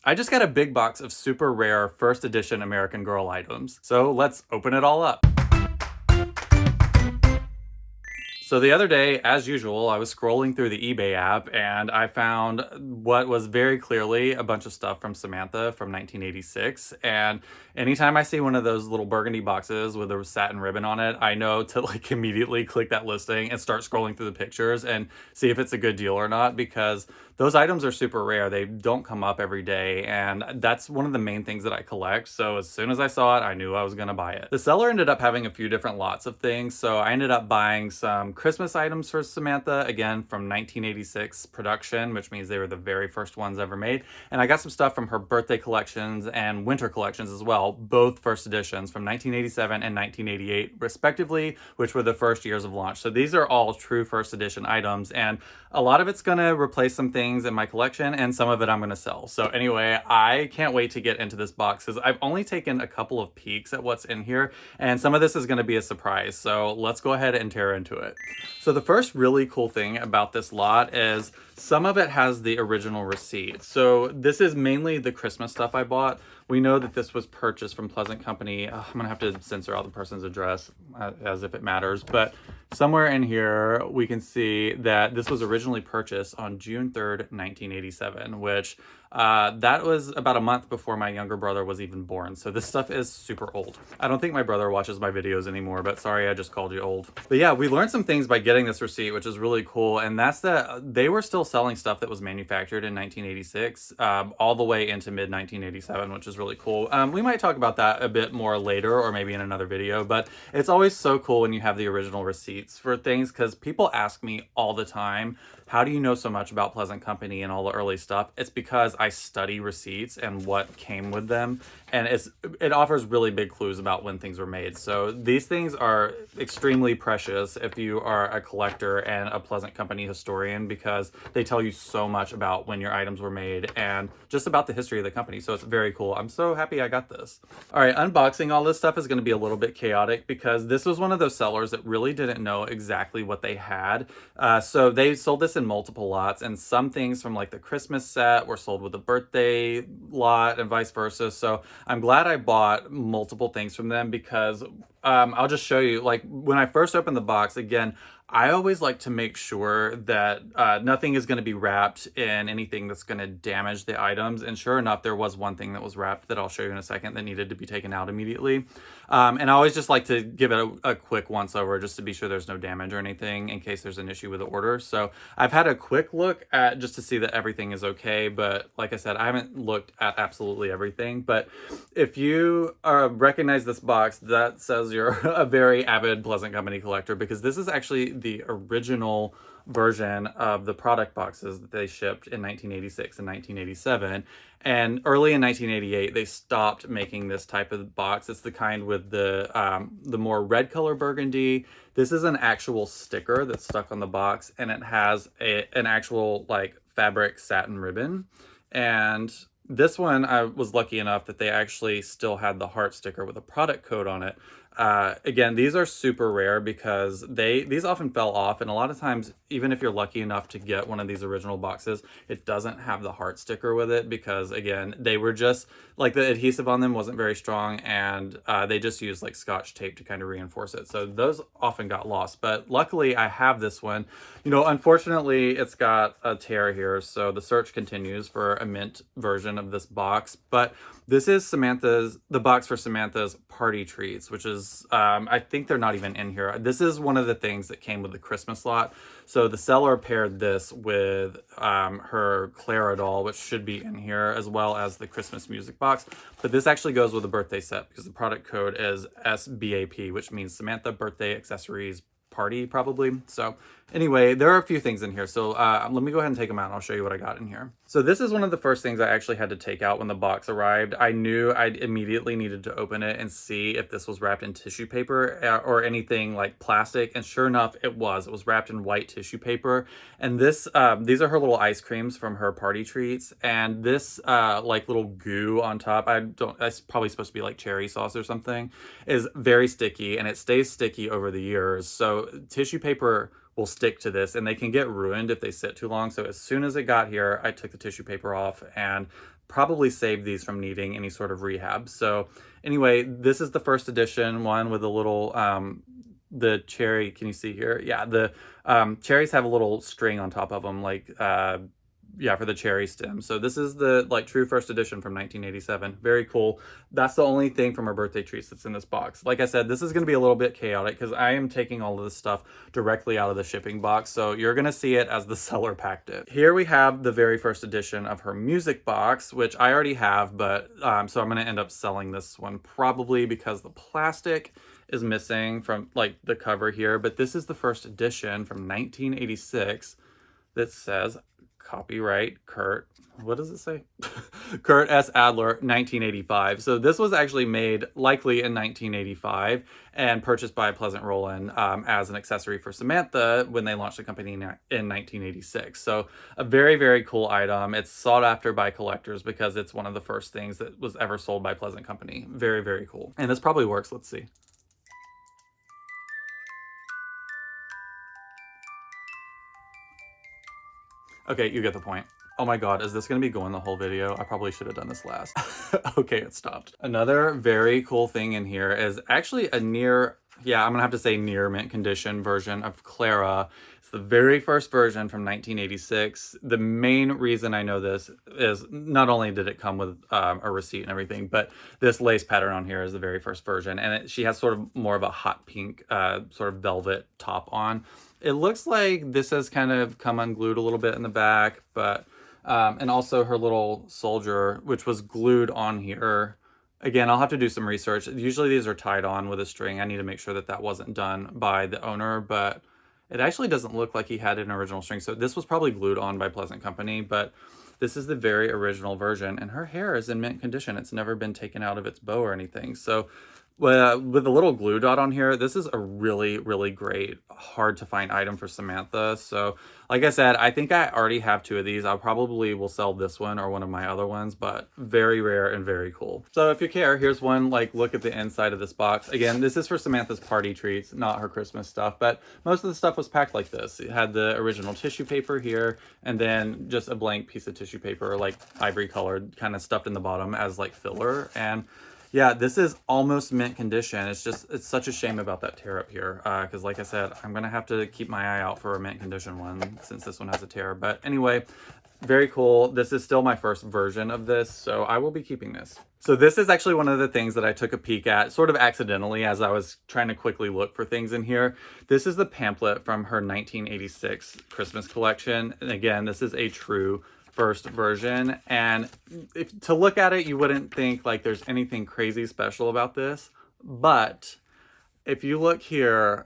I just got a big box of super rare first edition American Girl items. So let's open it all up. So the other day, as usual, I was scrolling through the eBay app and I found what was very clearly a bunch of stuff from Samantha from 1986. And anytime I see one of those little burgundy boxes with a satin ribbon on it, I know to like immediately click that listing and start scrolling through the pictures and see if it's a good deal or not, because those items are super rare. They don't come up every day, and that's one of the main things that I collect. So as soon as I saw it, I knew I was gonna buy it. The seller ended up having a few different lots of things, so I ended up buying some Christmas items for Samantha, again from 1986 production, which means they were the very first ones ever made. And I got some stuff from her birthday collections and winter collections as well, both first editions from 1987 and 1988 respectively, which were the first years of launch. So these are all true first edition items, and a lot of it's gonna replace some things in my collection, and some of it I'm gonna sell. So anyway, I can't wait to get into this box because I've only taken a couple of peeks at what's in here, and some of this is gonna be a surprise. So let's go ahead and tear into it. So the first really cool thing about this lot is some of it has the original receipt. So this is mainly the Christmas stuff I bought. We know that this was purchased from Pleasant Company. I'm gonna have to censor out the person's address as if it matters, but somewhere in here we can see that this was originally purchased on June 3rd, 1987, which that was about a month before my younger brother was even born. So this stuff is super old. I don't think my brother watches my videos anymore, but sorry, I just called you old. But yeah, we learned some things by getting this receipt, which is really cool. And that's that they were still selling stuff that was manufactured in 1986, all the way into mid 1987, which is really cool. We might talk about that a bit more later, or maybe in another video, but it's always so cool when you have the original receipts for things, because people ask me all the time, how do you know so much about Pleasant Company and all the early stuff? It's because I study receipts and what came with them, and it offers really big clues about when things were made. So these things are extremely precious if you are a collector and a Pleasant Company historian, because they tell you so much about when your items were made and just about the history of the company. So it's very cool. I'm so happy I got this. All right, unboxing all this stuff is going to be a little bit chaotic because this was one of those sellers that really didn't know exactly what they had. So they sold this in multiple lots, and some things from like the Christmas set were sold with the birthday lot and vice versa. So I'm glad I bought multiple things from them, because I'll just show you, like when I first opened the box, again, I always like to make sure that nothing is going to be wrapped in anything that's going to damage the items. And sure enough, there was one thing that was wrapped that I'll show you in a second that needed to be taken out immediately. And I always just like to give it a quick once over just to be sure there's no damage or anything in case there's an issue with the order. So I've had a quick look at just to see that everything is okay. But like I said, I haven't looked at absolutely everything. But if you recognize this box, that says you're a very avid Pleasant Company collector, because this is actually the original version of the product boxes that they shipped in 1986 and 1987. And early in 1988, they stopped making this type of box. It's the kind with the more red color burgundy. This is an actual sticker that's stuck on the box, and it has an actual like fabric satin ribbon. And this one, I was lucky enough that they actually still had the heart sticker with a product code on it. Again, these are super rare because these often fell off, and a lot of times, even if you're lucky enough to get one of these original boxes, it doesn't have the heart sticker with it because, again, they were just, like the adhesive on them wasn't very strong, and they just used like Scotch tape to kind of reinforce it. So those often got lost, but luckily I have this one. You know, unfortunately, it's got a tear here, so the search continues for a mint version of this box, but this is the box for Samantha's party treats, which is, I think they're not even in here. This is one of the things that came with the Christmas lot. So the seller paired this with her Clara doll, which should be in here, as well as the Christmas music box. But this actually goes with the birthday set because the product code is SBAP, which means Samantha Birthday Accessories Party, probably. So anyway, there are a few things in here. So let me go ahead and take them out and I'll show you what I got in here. So this is one of the first things I actually had to take out when the box arrived. I knew I immediately needed to open it and see if this was wrapped in tissue paper or anything like plastic. And sure enough, it was. It was wrapped in white tissue paper. And this, these are her little ice creams from her party treats. And this like little goo on top, that's probably supposed to be like cherry sauce or something, is very sticky, and it stays sticky over the years. So tissue paper will stick to this, and they can get ruined if they sit too long. So as soon as it got here, I took the tissue paper off, and probably saved these from needing any sort of rehab. So anyway, this is the first edition one with a little, the cherry, can you see here? Yeah, the cherries have a little string on top of them, like, yeah, for the cherry stem. So this is the like true first edition from 1987. Very cool. That's the only thing from our birthday treats that's in this box. Like I said, this is going to be a little bit chaotic because I am taking all of this stuff directly out of the shipping box. So you're going to see it as the seller packed it. Here we have the very first edition of her music box, which I already have, but so I'm going to end up selling this one probably because the plastic is missing from like the cover here. But this is the first edition from 1986 that says copyright Kurt, what does it say? Kurt S. Adler, 1985. So this was actually made likely in 1985 and purchased by Pleasant Roland as an accessory for Samantha when they launched the company in 1986. So a very, very cool item. It's sought after by collectors because it's one of the first things that was ever sold by Pleasant Company. Very, very cool. And this probably works. Let's see. Okay, you get the point. Oh my God, is this gonna be going the whole video? I probably should have done this last. Okay, it stopped. Another very cool thing in here is actually a near, yeah, I'm gonna have to say near mint condition version of Clara. It's the very first version from 1986. The main reason I know this is not only did it come with a receipt and everything, but this lace pattern on here is the very first version. And she has sort of more of a hot pink sort of velvet top on. It looks like this has kind of come unglued a little bit in the back, but, and also her little soldier, which was glued on here. Again, I'll have to do some research. Usually these are tied on with a string. I need to make sure that that wasn't done by the owner, but it actually doesn't look like he had an original string. So this was probably glued on by Pleasant Company, but this is the very original version, and her hair is in mint condition. It's never been taken out of its bow or anything. So with the little glue dot on here, this is a really, really great, hard to find item for Samantha. So like I said, I think I already have two of these. I probably will sell this one or one of my other ones, but very rare and very cool. So if you care, here's one like look at the inside of this box. Again, this is for Samantha's party treats, not her Christmas stuff, but most of the stuff was packed like this. It had the original tissue paper here, and then just a blank piece of tissue paper, like ivory colored, kind of stuffed in the bottom as like filler. And yeah, this is almost mint condition. It's just, it's such a shame about that tear up here. Because like I said, I'm going to have to keep my eye out for a mint condition one since this one has a tear. But anyway, very cool. This is still my first version of this, so I will be keeping this. So this is actually one of the things that I took a peek at sort of accidentally as I was trying to quickly look for things in here. This is the pamphlet from her 1986 Christmas collection. And again, this is a true first version, and to look at it you wouldn't think like there's anything crazy special about this, but if you look here,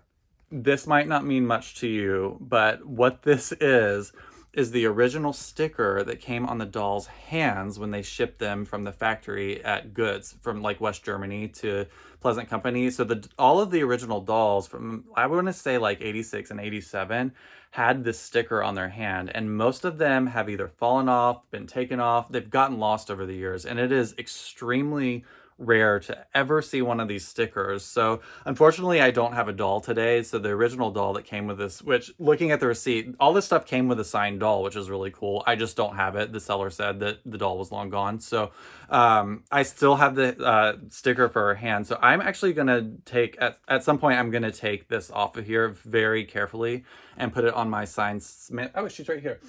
this might not mean much to you, but what this is the original sticker that came on the doll's hands when they shipped them from the factory at Goods from like West Germany to Pleasant Company. So all of the original dolls from, I want to say like 86 and 87 had this sticker on their hand, and most of them have either fallen off, been taken off, they've gotten lost over the years, and it is extremely rare to ever see one of these stickers. So unfortunately I don't have a doll today. So the original doll that came with this, which looking at the receipt, all this stuff came with a signed doll, which is really cool. I just don't have it. The seller said that the doll was long gone. So I still have the sticker for her hand. So I'm actually gonna take, at some point I'm gonna take this off of here very carefully and put it on my signed Smith. Oh, she's right here.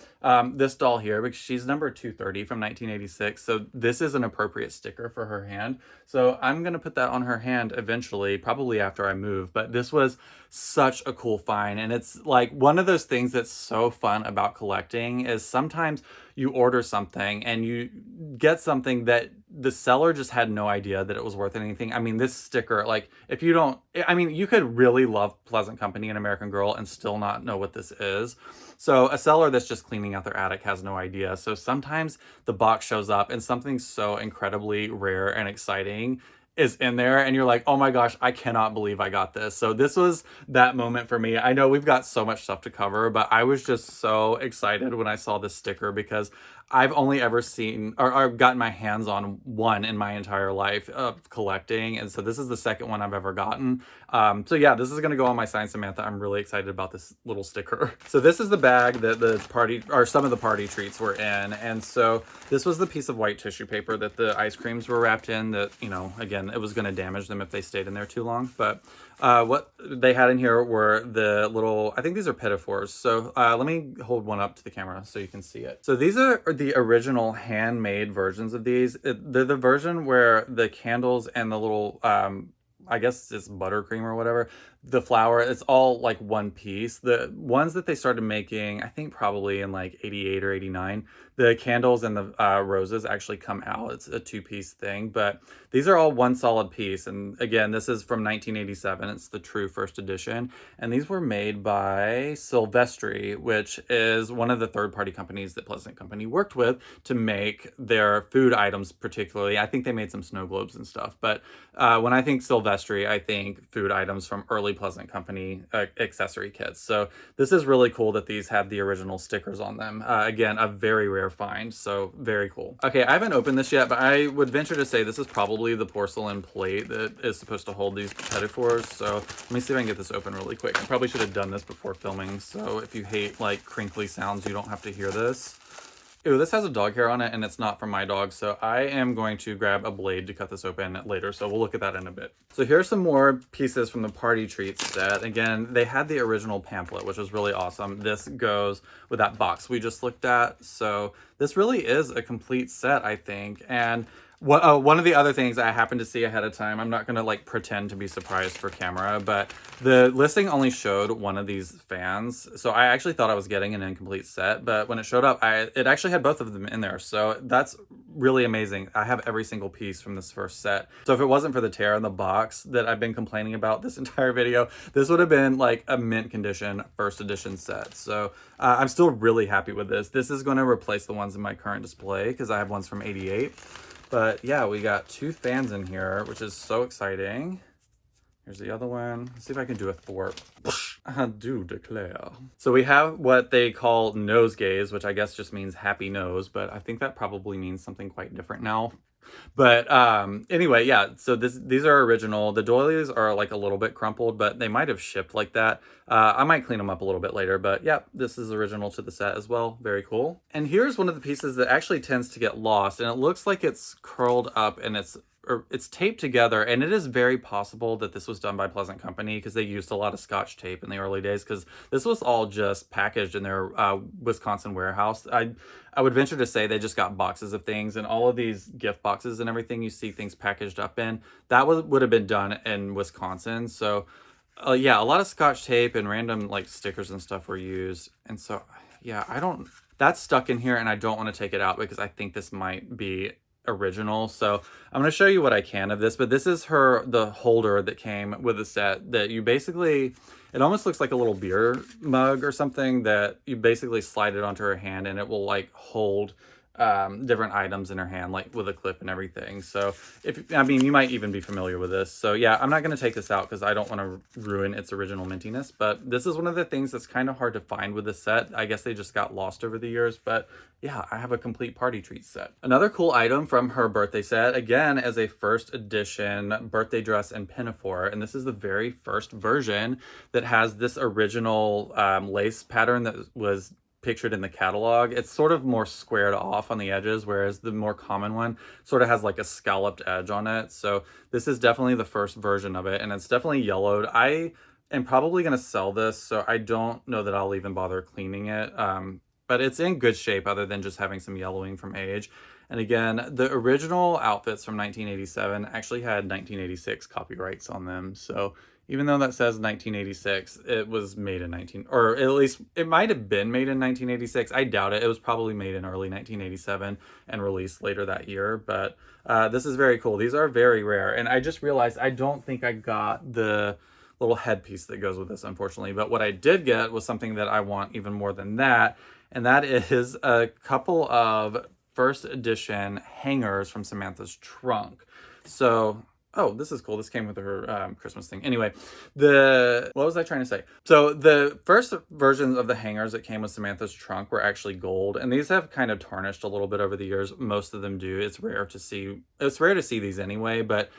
This doll here, because she's number 230 from 1986. So this is an appropriate sticker for her hand. So I'm going to put that on her hand eventually, probably after I move. But this was such a cool find. And it's like one of those things that's so fun about collecting is sometimes you order something and you get something that the seller just had no idea that it was worth anything. I mean, this sticker, like if you don't, I mean, you could really love Pleasant Company and American Girl and still not know what this is. So a seller that's just cleaning out their attic has no idea. So sometimes the box shows up and something so incredibly rare and exciting is in there and you're like, oh my gosh, I cannot believe I got this. So this was that moment for me. I know we've got so much stuff to cover, but I was just so excited when I saw this sticker because I've only ever seen or gotten my hands on one in my entire life of collecting, and so this is the second one I've ever gotten. So yeah, this is gonna go on my Sign Samantha. I'm really excited about this little sticker. So this is the bag that the party, or some of the party treats were in, and so this was the piece of white tissue paper that the ice creams were wrapped in that, you know, again, it was gonna damage them if they stayed in there too long, but what they had in here were the little, I think these are pinafores. So let me hold one up to the camera so you can see it. So these are the original handmade versions of these. They're the version where the candles and the little, I guess it's buttercream or whatever, the flour, it's all like one piece. The ones that they started making, I think probably in like 88 or 89, the candles and the roses actually come out. It's a two-piece thing, but these are all one solid piece. And again, this is from 1987. It's the true first edition. And these were made by Silvestri, which is one of the third-party companies that Pleasant Company worked with to make their food items particularly. I think they made some snow globes and stuff, but when I think Silvestri, I think food items from early Pleasant Company accessory kits. So this is really cool that these have the original stickers on them. Again, a very rare find, so very cool. Okay, I haven't opened this yet, but I would venture to say this is probably the porcelain plate that is supposed to hold these pinafores. So let me see if I can get this open really quick. I probably should have done this before filming, so if you hate like crinkly sounds, you don't have to hear this. Ooh, this has a dog hair on it, and it's not from my dog, so I am going to grab a blade to cut this open later, so we'll look at that in a bit. So here's some more pieces from the party treats set. Again, they had the original pamphlet, which was really awesome. This goes with that box we just looked at, so this really is a complete set, I think. And one of the other things I happened to see ahead of time, I'm not going to like pretend to be surprised for camera, but the listing only showed one of these fans. So I actually thought I was getting an incomplete set, but when it showed up, it actually had both of them in there. So that's really amazing. I have every single piece from this first set. So if it wasn't for the tear in the box that I've been complaining about this entire video, this would have been like a mint condition first edition set. So I'm still really happy with this. This is going to replace the ones in my current display because I have ones from 88. But yeah, we got two fans in here, which is so exciting. Here's the other one. Let's see if I can do a thwart. I do declare. So we have what they call nosegays, which I guess just means happy nose, but I think that probably means something quite different now. But anyway, yeah, so these are original. The doilies are like a little bit crumpled, but they might have shipped like that. I might clean them up a little bit later, but yeah, this is original to the set as well. Very cool. And here's one of the pieces that actually tends to get lost, and it looks like it's curled up and it's taped together, and it is very possible that this was done by Pleasant Company because they used a lot of Scotch tape in the early days, because this was all just packaged in their Wisconsin warehouse. I would venture to say they just got boxes of things, and all of these gift boxes and everything you see things packaged up in, that would have been done in Wisconsin. So yeah, a lot of Scotch tape and random like stickers and stuff were used. And so yeah, that's stuck in here, and I don't want to take it out because I think this might be original. So I'm going to show you what I can of this, but this is the holder that came with the set that you basically, it almost looks like a little beer mug or something that you basically slide it onto her hand, and it will like hold different items in her hand, like with a clip and everything. So you might even be familiar with this. So yeah, I'm not going to take this out because I don't want to ruin its original mintiness, but this is one of the things that's kind of hard to find with this set. I guess they just got lost over the years, but yeah, I have a complete party treat set. Another cool item from her birthday set, again, as a first edition birthday dress and pinafore, and this is the very first version that has this original lace pattern that was pictured in the catalog. It's sort of more squared off on the edges, whereas the more common one sort of has like a scalloped edge on it. So this is definitely the first version of it, and it's definitely yellowed. I am probably going to sell this, so I don't know that I'll even bother cleaning it. But it's in good shape other than just having some yellowing from age. And again, the original outfits from 1987 actually had 1986 copyrights on them. So even though that says 1986, it was made in or at least it might have been made in 1986. I doubt it. It was probably made in early 1987 and released later that year. But this is very cool. These are very rare. And I just realized I don't think I got the little headpiece that goes with this, unfortunately. But what I did get was something that I want even more than that. And that is a couple of first edition hangers from Samantha's trunk. So Oh, this is cool. This came with her Christmas thing. Anyway, what was I trying to say? So the first versions of the hangers that came with Samantha's trunk were actually gold, and these have kind of tarnished a little bit over the years. Most of them do. It's rare to see these anyway, but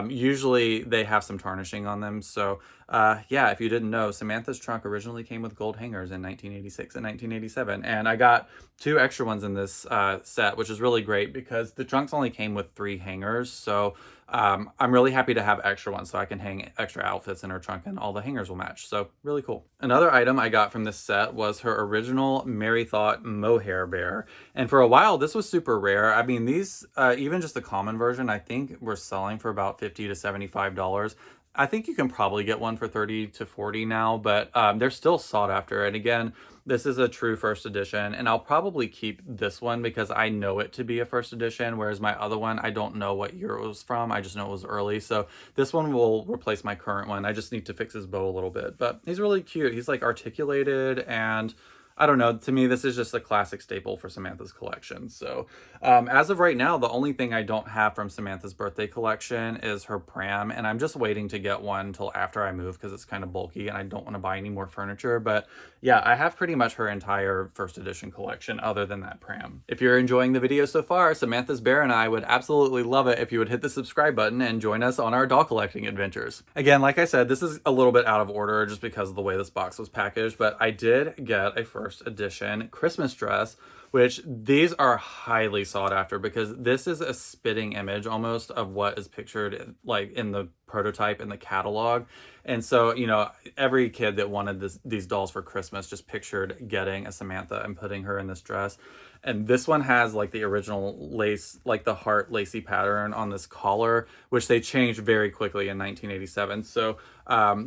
usually they have some tarnishing on them. So yeah, if you didn't know, Samantha's trunk originally came with gold hangers in 1986 and 1987, and I got 2 extra ones in this set, which is really great because the trunks only came with 3 hangers. So I'm really happy to have extra ones so I can hang extra outfits in her trunk and all the hangers will match. So really cool. Another item I got from this set was her original Mary Thought mohair bear. And for a while, this was super rare. I mean, these, even just the common version, I think we're selling for about $50 to $75. I think you can probably get one for 30 to 40 now, but they're still sought after. And again, this is a true first edition, and I'll probably keep this one because I know it to be a first edition, whereas my other one, I don't know what year it was from. I just know it was early. So this one will replace my current one. I just need to fix his bow a little bit, but he's really cute. He's like articulated, and I don't know, to me, this is just a classic staple for Samantha's collection. So as of right now, the only thing I don't have from Samantha's birthday collection is her pram, and I'm just waiting to get one until after I move because it's kind of bulky and I don't want to buy any more furniture. But yeah, I have pretty much her entire first edition collection other than that pram. If you're enjoying the video so far, Samantha's bear and I would absolutely love it if you would hit the subscribe button and join us on our doll collecting adventures. Again, like I said, this is a little bit out of order just because of the way this box was packaged, but I did get a first edition Christmas dress, which these are highly sought after because this is a spitting image almost of what is pictured like in the prototype in the catalog. And so, you know, every kid that wanted these dolls for Christmas just pictured getting a Samantha and putting her in this dress. And this one has like the original lace, like the heart lacy pattern on this collar, which they changed very quickly in 1987. So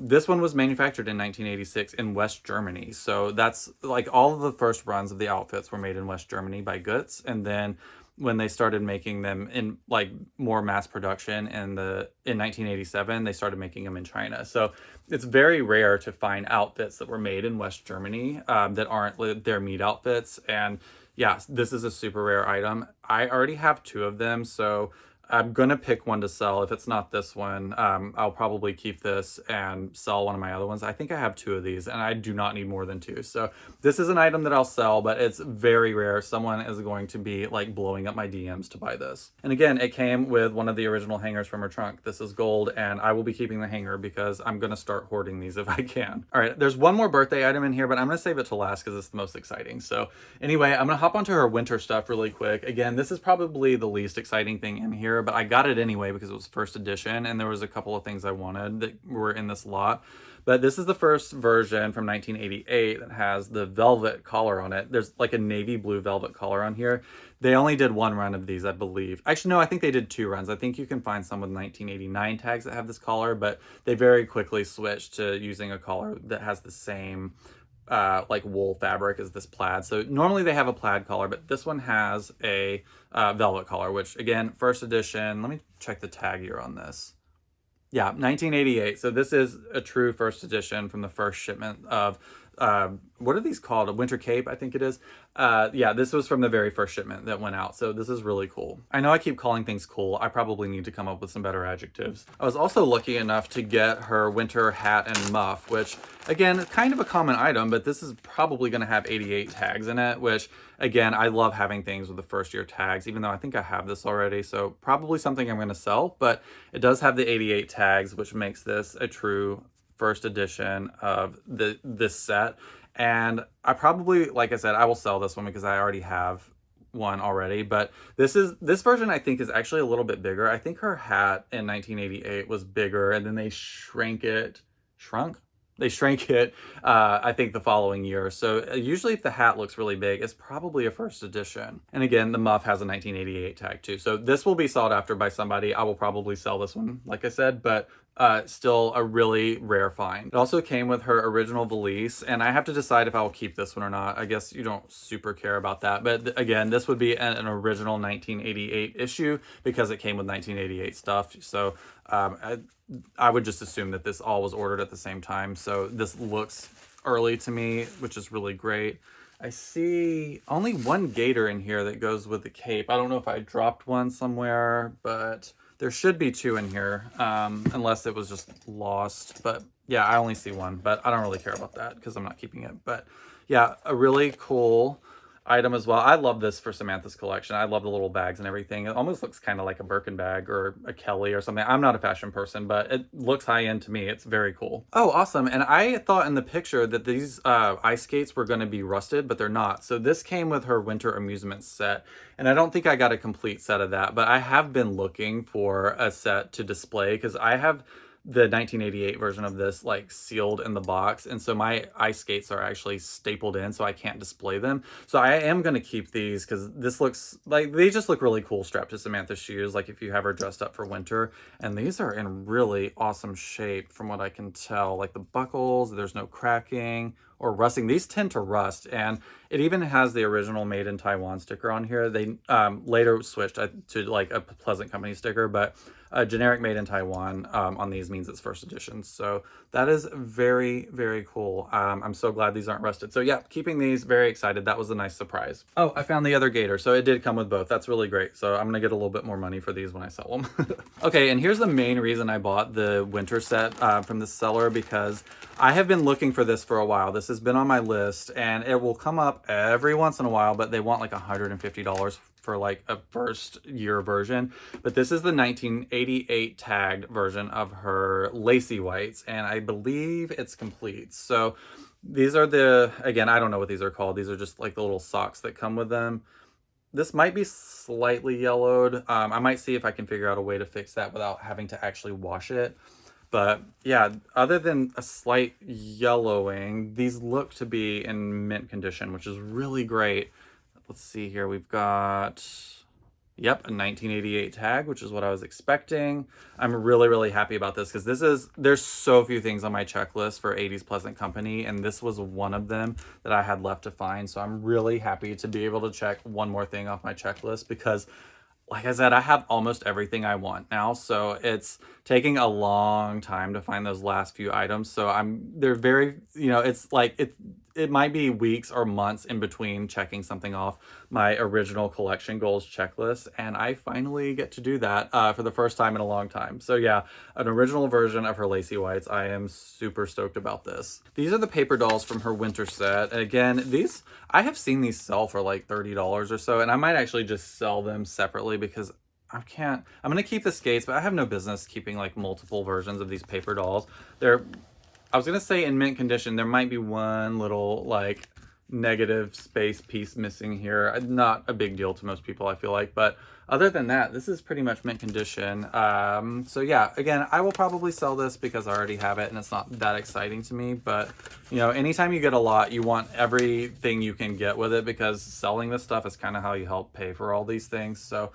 this one was manufactured in 1986 in West Germany. So that's like all of the first runs of the outfits were made in West Germany by Goetz. And then when they started making them in like more mass production in 1987, they started making them in China. So it's very rare to find outfits that were made in West Germany that aren't their meat outfits. And yeah, this is a super rare item. I already have 2 of them, so I'm gonna pick one to sell. If it's not this one, I'll probably keep this and sell one of my other ones. I think I have 2 of these and I do not need more than 2. So this is an item that I'll sell, but it's very rare. Someone is going to be like blowing up my DMs to buy this. And again, it came with one of the original hangers from her trunk. This is gold and I will be keeping the hanger because I'm gonna start hoarding these if I can. All right, there's one more birthday item in here, but I'm gonna save it to last because it's the most exciting. So anyway, I'm gonna hop onto her winter stuff really quick. Again, this is probably the least exciting thing in here, but I got it anyway because it was first edition and there was a couple of things I wanted that were in this lot. But this is the first version from 1988 that has the velvet collar on it. There's like a navy blue velvet collar on here. They only did 1 run of these, I believe. Actually, no, I think they did 2 runs. I think you can find some with 1989 tags that have this collar, but they very quickly switched to using a collar that has the same like wool fabric as this plaid. So normally they have a plaid collar, but this one has a velvet collar, which again, first edition. Let me check the tag year on this. Yeah, 1988. So this is a true first edition from the first shipment of what are these called? A winter cape, I think it is. Yeah, this was from the very first shipment that went out. So this is really cool. I know I keep calling things cool. I probably need to come up with some better adjectives. I was also lucky enough to get her winter hat and muff, which again, kind of a common item, but this is probably going to have 88 tags in it, which again, I love having things with the first year tags, even though I think I have this already. So probably something I'm going to sell, but it does have the 88 tags, which makes this a true first edition of this set. And I probably, like I said, I will sell this one because I already have one already, but this version I think is actually a little bit bigger. I think her hat in 1988 was bigger and then they shrank it, I think the following year. So usually if the hat looks really big, it's probably a first edition. And again, the muff has a 1988 tag too. So this will be sought after by somebody. I will probably sell this one, like I said, but still a really rare find. It also came with her original valise, and I have to decide if I will keep this one or not. I guess you don't super care about that, but again, this would be an original 1988 issue because it came with 1988 stuff. So I would just assume that this all was ordered at the same time. So this looks early to me, which is really great. I see only one gaiter in here that goes with the cape. I don't know if I dropped one somewhere, but There should be 2 in here, unless it was just lost. But yeah, I only see 1, but I don't really care about that because I'm not keeping it. But yeah, a really cool item as well. I love this for Samantha's collection. I love the little bags and everything. It almost looks kind of like a Birkin bag or a Kelly or something. I'm not a fashion person, but it looks high end to me. It's very cool. Oh, awesome. And I thought in the picture that these ice skates were going to be rusted, but they're not. So this came with her winter amusement set. And I don't think I got a complete set of that, but I have been looking for a set to display because I have the 1988 version of this like sealed in the box, and so my ice skates are actually stapled in, so I can't display them. So I am going to keep these because this looks like they just look really cool strapped to Samantha's shoes, like if you have her dressed up for winter. And these are in really awesome shape from what I can tell, like the buckles, there's no cracking or rusting. These tend to rust, and it even has the original made in Taiwan sticker on here. They later switched to like a Pleasant Company sticker, but a generic made in Taiwan on these means it's first edition. So that is very, very cool. I'm so glad these aren't rusted. So yeah, keeping these, very excited. That was a nice surprise. Oh, I found the other gator. So it did come with both. That's really great. So I'm gonna get a little bit more money for these when I sell them. Okay, and here's the main reason I bought the winter set from this seller, because I have been looking for this for a while. This has been on my list, and it will come up every once in a while, but they want like $150 for like a first year version. But this is the 1988 tagged version of her lacy whites, and I believe it's complete. So these are the, again, I don't know what these are called. These are just like the little socks that come with them. This might be slightly yellowed. I might see if I can figure out a way to fix that without having to actually wash it. But yeah, other than a slight yellowing, these look to be in mint condition, which is really great. Let's see here. We've got, yep, a 1988 tag, which is what I was expecting. I'm really, really happy about this because there's so few things on my checklist for 80s Pleasant Company, and this was one of them that I had left to find. So I'm really happy to be able to check one more thing off my checklist because, like I said, I have almost everything I want now. So it's taking a long time to find those last few items. So they're very, it's like, it might be weeks or months in between checking something off my original collection goals checklist. And I finally get to do that for the first time in a long time. So yeah, an original version of her lacy whites. I am super stoked about this. These are the paper dolls from her winter set. And again, I have seen these sell for like $30 or so, and I might actually just sell them separately because I'm going to keep the skates, but I have no business keeping like multiple versions of these paper dolls. I was going to say in mint condition, there might be one little like negative space piece missing here. Not a big deal to most people, I feel like. But other than that, this is pretty much mint condition. So yeah, again, I will probably sell this because I already have it and it's not that exciting to me. But, anytime you get a lot, you want everything you can get with it because selling this stuff is kind of how you help pay for all these things. So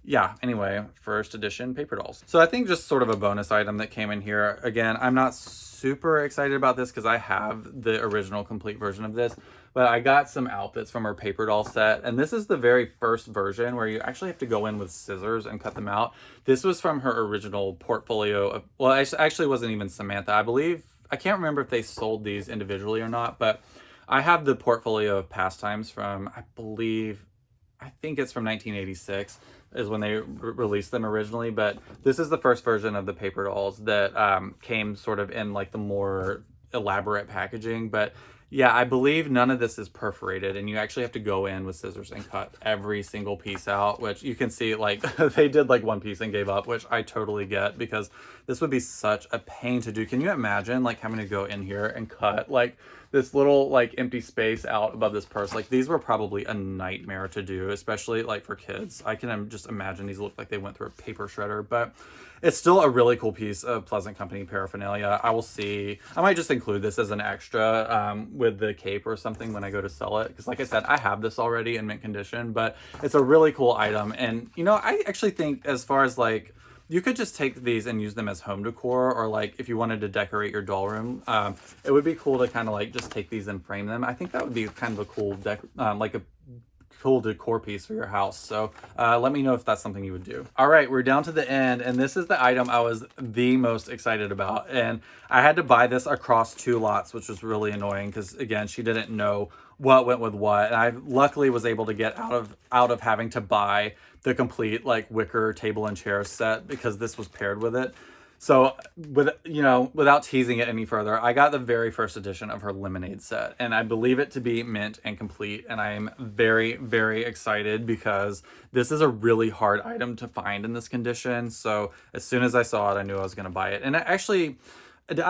yeah, anyway, first edition paper dolls. So I think just sort of a bonus item that came in here. Again, I'm not super excited about this because I have the original complete version of this, but I got some outfits from her paper doll set, and this is the very first version where you actually have to go in with scissors and cut them out. This was from her original portfolio of, well, it actually wasn't even Samantha. I can't remember if they sold these individually or not, but I have the portfolio of pastimes from, I think it's from 1986 is when they released them originally, but this is the first version of the paper dolls that came sort of in like the more elaborate packaging. But yeah, I believe none of this is perforated, and you actually have to go in with scissors and cut every single piece out, which you can see like they did like one piece and gave up, which I totally get because this would be such a pain to do. Can you imagine like having to go in here and cut like this little like empty space out above this purse? Like these were probably a nightmare to do, especially like for kids. I can just imagine these look like they went through a paper shredder, but it's still a really cool piece of Pleasant Company paraphernalia. I might just include this as an extra with the cape or something when I go to sell it. Because like I said, I have this already in mint condition, but it's a really cool item. And I actually think as far as like, you could just take these and use them as home decor, or like if you wanted to decorate your doll room, it would be cool to kind of like just take these and frame them. I think that would be kind of a cool cool decor piece for your house. So let me know if that's something you would do. All right, we're down to the end, and this is the item I was the most excited about. And I had to buy this across 2 lots, which was really annoying because again, she didn't know what went with what. And I luckily was able to get out of having to buy the complete like wicker table and chair set because this was paired with it. So without teasing it any further, I got the very first edition of her lemonade set, and I believe it to be mint and complete. And I am very, very excited because this is a really hard item to find in this condition. So as soon as I saw it, I knew I was going to buy it. And I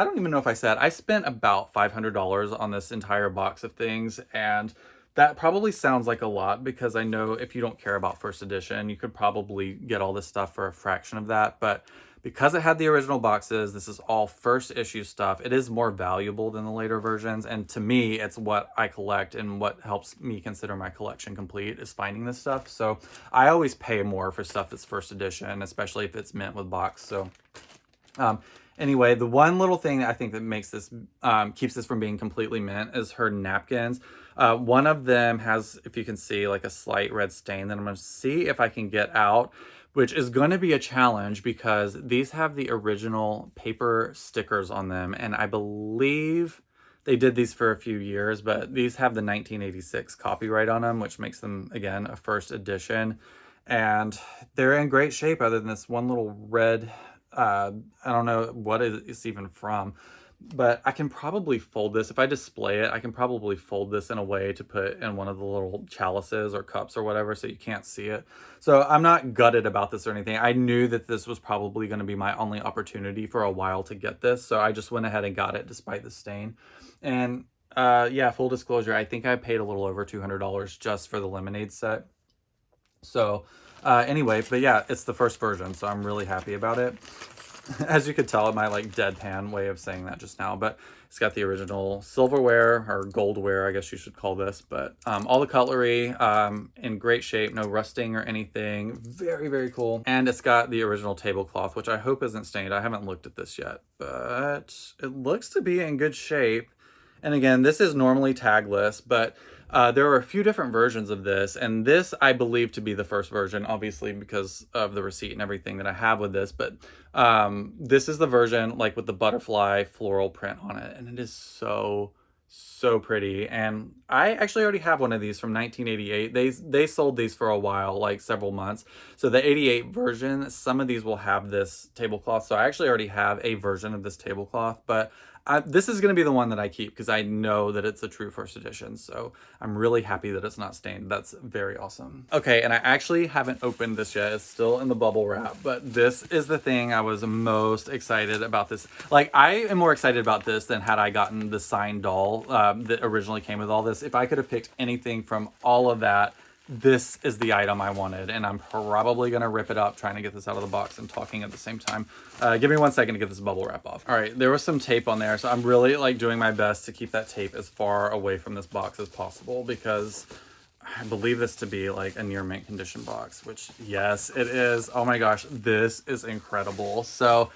don't even know if I said, I spent about $500 on this entire box of things, and that probably sounds like a lot because I know if you don't care about first edition, you could probably get all this stuff for a fraction of that. But because it had the original boxes, this is all first issue stuff. It is more valuable than the later versions. And to me, it's what I collect and what helps me consider my collection complete is finding this stuff. So I always pay more for stuff that's first edition, especially if it's mint with box. So anyway, the one little thing I think that makes this, keeps this from being completely mint is her napkins. One of them has, if you can see, like a slight red stain that I'm going to see if I can get out, which is going to be a challenge because these have the original paper stickers on them. And I believe they did these for a few years, but these have the 1986 copyright on them, which makes them, again, a first edition. And they're in great shape other than this one little red, I don't know what it's even from. But I can probably fold this. If I display it, I can probably fold this in a way to put in one of the little chalices or cups or whatever so you can't see it. So I'm not gutted about this or anything. I knew that this was probably going to be my only opportunity for a while to get this. So I just went ahead and got it despite the stain. And yeah, full disclosure, I think I paid a little over $200 just for the lemonade set. So anyway, but yeah, it's the first version, so I'm really happy about it. As you could tell, my like deadpan way of saying that just now, but it's got the original silverware or goldware, I guess you should call this, but all the cutlery in great shape, no rusting or anything. Very, very cool. And it's got the original tablecloth, which I hope isn't stained. I haven't looked at this yet, but it looks to be in good shape. And again, this is normally tagless, but there are a few different versions of this, and this I believe to be the first version, obviously because of the receipt and everything that I have with this, but this is the version like with the butterfly floral print on it, and it is so pretty. And I actually already have one of these from 1988. They sold these for a while, like several months. So the 88 version, some of these will have this tablecloth. So I actually already have a version of this tablecloth, but this is going to be the one that I keep because I know that it's a true first edition. So I'm really happy that it's not stained. That's very awesome. Okay, and I actually haven't opened this yet. It's still in the bubble wrap, but this is the thing I was most excited about this. Like, I am more excited about this than had I gotten the signed doll that originally came with all this. If I could have picked anything from all of that, this is the item I wanted, and I'm probably going to rip it up trying to get this out of the box and talking at the same time. Give me 1 second to get this bubble wrap off. All right, there was some tape on there, so I'm really like doing my best to keep that tape as far away from this box as possible because I believe this to be like a near mint condition box, which yes, it is. Oh my gosh, this is incredible. So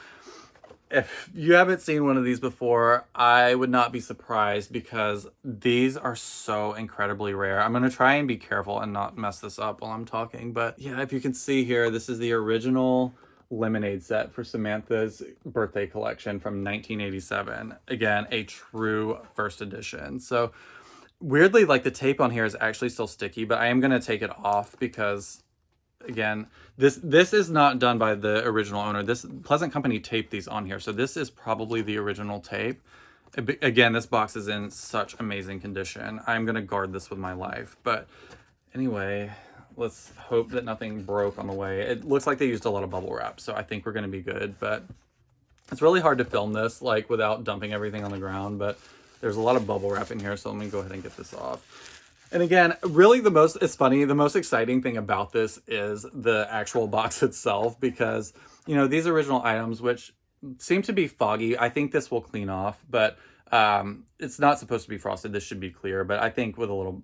if you haven't seen one of these before, I would not be surprised because these are so incredibly rare. I'm going to try and be careful and not mess this up while I'm talking. But yeah, if you can see here, this is the original lemonade set for Samantha's birthday collection from 1987. Again, a true first edition. So weirdly, like the tape on here is actually still sticky, but I am going to take it off because again, this is not done by the original owner. This Pleasant Company taped these on here, so this is probably the original tape. Again, this box is in such amazing condition. I'm gonna guard this with my life. But anyway, let's hope that nothing broke on the way. It looks like they used a lot of bubble wrap, so I think we're gonna be good. But it's really hard to film this like without dumping everything on the ground. But there's a lot of bubble wrap in here, so let me go ahead and get this off. And again, really the most exciting thing about this is the actual box itself because, you know, these original items, which seem to be foggy, I think this will clean off, but it's not supposed to be frosted. This should be clear, but I think with a little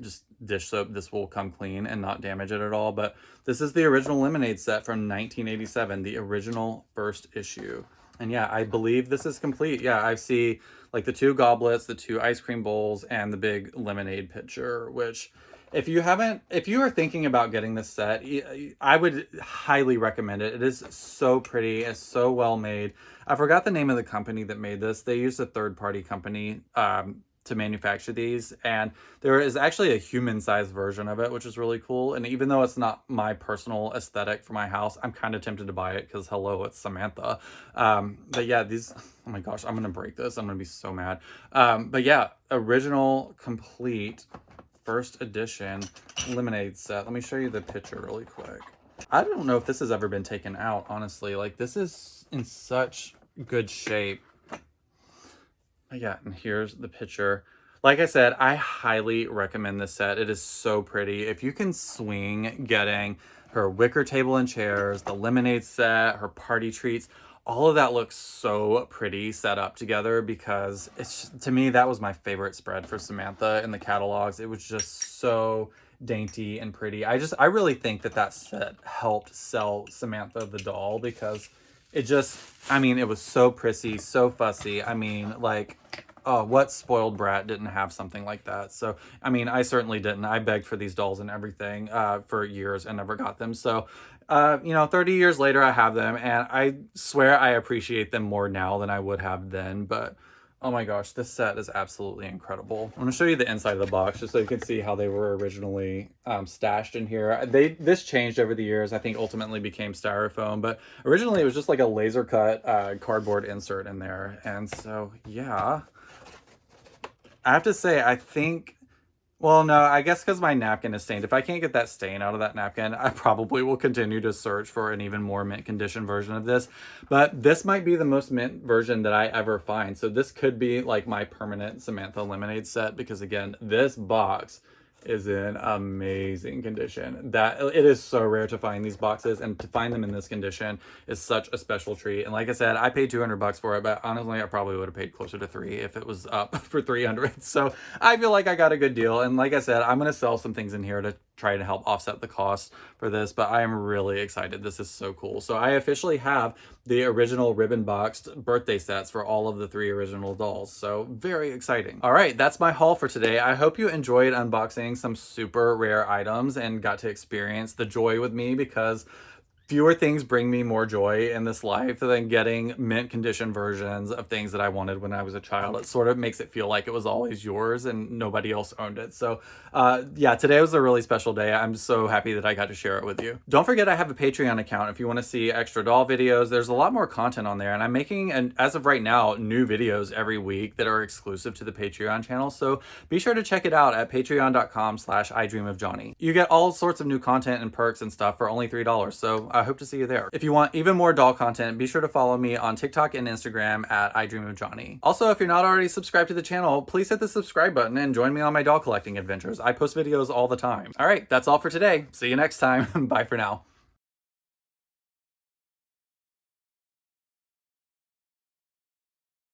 just dish soap, this will come clean and not damage it at all. But this is the original lemonade set from 1987, the original first issue. And yeah, I believe this is complete. Yeah, I see like the 2 goblets, the 2 ice cream bowls, and the big lemonade pitcher, which if you are thinking about getting this set, I would highly recommend it. It is so pretty. It's so well made. I forgot the name of the company that made this. They used a third-party company to manufacture these, and there is actually a human-sized version of it, which is really cool. And even though it's not my personal aesthetic for my house, I'm kind of tempted to buy it because hello, it's Samantha. But yeah, these, oh my gosh, I'm gonna break this. I'm gonna be so mad. But yeah, original, complete, first edition lemonade set. Let me show you the picture really quick. I don't know if this has ever been taken out, honestly. Like, this is in such good shape. Yeah, and here's the picture. Like I said, I highly recommend this set. It is so pretty. If you can swing getting her wicker table and chairs, the lemonade set, her party treats, all of that looks so pretty set up together, because it's, to me, that was my favorite spread for Samantha in the catalogs. It was just so dainty and pretty. I really think that set helped sell Samantha the doll, because it just, I mean, it was so prissy, so fussy. I mean, like, oh, what spoiled brat didn't have something like that? So, I mean, I certainly didn't. I begged for these dolls and everything for years and never got them. So, you know, 30 years later, I have them, and I swear I appreciate them more now than I would have then. But oh my gosh, this set is absolutely incredible. I'm gonna show you the inside of the box just so you can see how they were originally stashed in here. This changed over the years. I think ultimately became styrofoam, but originally it was just like a laser cut cardboard insert in there. And so, yeah. I have to say, I think, well, no, I guess because my napkin is stained. If I can't get that stain out of that napkin, I probably will continue to search for an even more mint condition version of this. But this might be the most mint version that I ever find. So this could be like my permanent Samantha lemonade set, because again, this box is in amazing condition. That it is so rare to find these boxes, and to find them in this condition is such a special treat. And like I said, I paid $200 for it, but honestly, I probably would have paid closer to $300 if it was up for $300. So I feel like I got a good deal. And like I said, I'm gonna sell some things in here to try to help offset the cost for this, but I am really excited. This is so cool. So I officially have the original ribbon boxed birthday sets for all of the 3 original dolls. So very exciting. All right, that's my haul for today. I hope you enjoyed unboxing some super rare items and got to experience the joy with me, because fewer things bring me more joy in this life than getting mint condition versions of things that I wanted when I was a child. It sort of makes it feel like it was always yours and nobody else owned it. So yeah, today was a really special day. I'm so happy that I got to share it with you. Don't forget, I have a Patreon account if you want to see extra doll videos. There's a lot more content on there, and I'm making, as of right now, new videos every week that are exclusive to the Patreon channel. So be sure to check it out at patreon.com/idreamofjohnny. You get all sorts of new content and perks and stuff for only $3. So I hope to see you there. If you want even more doll content, be sure to follow me on TikTok and Instagram at idreamofjohnny. Also, if you're not already subscribed to the channel, please hit the subscribe button and join me on my doll collecting adventures. I post videos all the time. All right, that's all for today. See you next time. Bye for now.